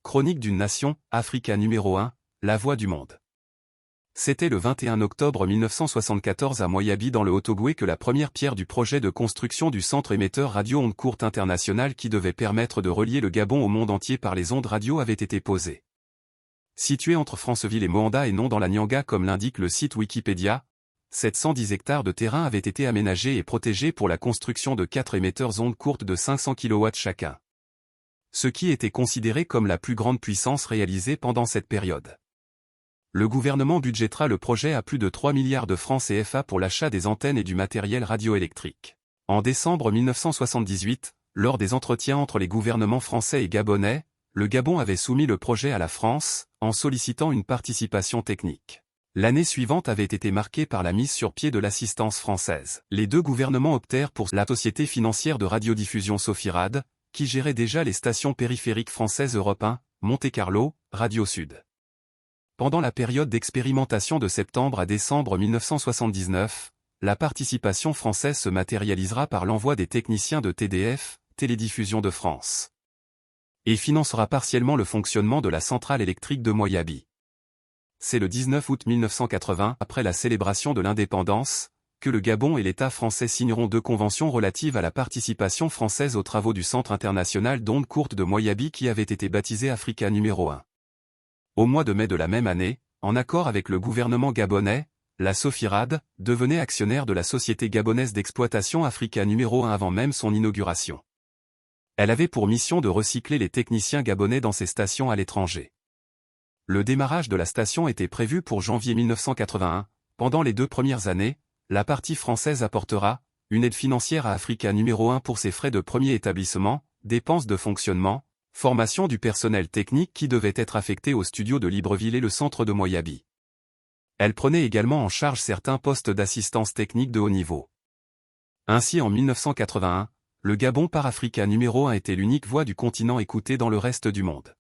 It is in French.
Chronique d'une nation, Africa numéro 1, la voix du monde. C'était le 21 octobre 1974 à Moyabi dans le Haut-Ogooué que la première pierre du projet de construction du centre émetteur radio ondes courtes international qui devait permettre de relier le Gabon au monde entier par les ondes radio avait été posée. Situé entre Franceville et Moanda et non dans la Nyanga comme l'indique le site Wikipédia, 710 hectares de terrain avaient été aménagés et protégés pour la construction de 4 émetteurs ondes courtes de 500 kW chacun. Ce qui était considéré comme la plus grande puissance réalisée pendant cette période. Le gouvernement budgétera le projet à plus de 3 milliards de francs CFA pour l'achat des antennes et du matériel radioélectrique. En décembre 1978, lors des entretiens entre les gouvernements français et gabonais, le Gabon avait soumis le projet à la France, en sollicitant une participation technique. L'année suivante avait été marquée par la mise sur pied de l'assistance française. Les deux gouvernements optèrent pour la société financière de radiodiffusion Sofirad, qui gérait déjà les stations périphériques françaises Europe 1, Monte-Carlo, Radio Sud. Pendant la période d'expérimentation de septembre à décembre 1979, la participation française se matérialisera par l'envoi des techniciens de TDF, Télédiffusion de France, et financera partiellement le fonctionnement de la centrale électrique de Moyabi. C'est le 19 août 1980, après la célébration de l'indépendance, que le Gabon et l'État français signeront 2 conventions relatives à la participation française aux travaux du Centre international d'ondes courtes de Moyabi qui avait été baptisé Africa numéro 1. Au mois de mai de la même année, en accord avec le gouvernement gabonais, la Sofirad devenait actionnaire de la société gabonaise d'exploitation Africa numéro 1 avant même son inauguration. Elle avait pour mission de recycler les techniciens gabonais dans ses stations à l'étranger. Le démarrage de la station était prévu pour janvier 1981. Pendant les 2 premières années, la partie française apportera une aide financière à Africa numéro 1 pour ses frais de premier établissement, dépenses de fonctionnement, formation du personnel technique qui devait être affecté au studio de Libreville et le centre de Moyabi. Elle prenait également en charge certains postes d'assistance technique de haut niveau. Ainsi en 1981, le Gabon par Africa numéro 1 était l'unique voix du continent écoutée dans le reste du monde.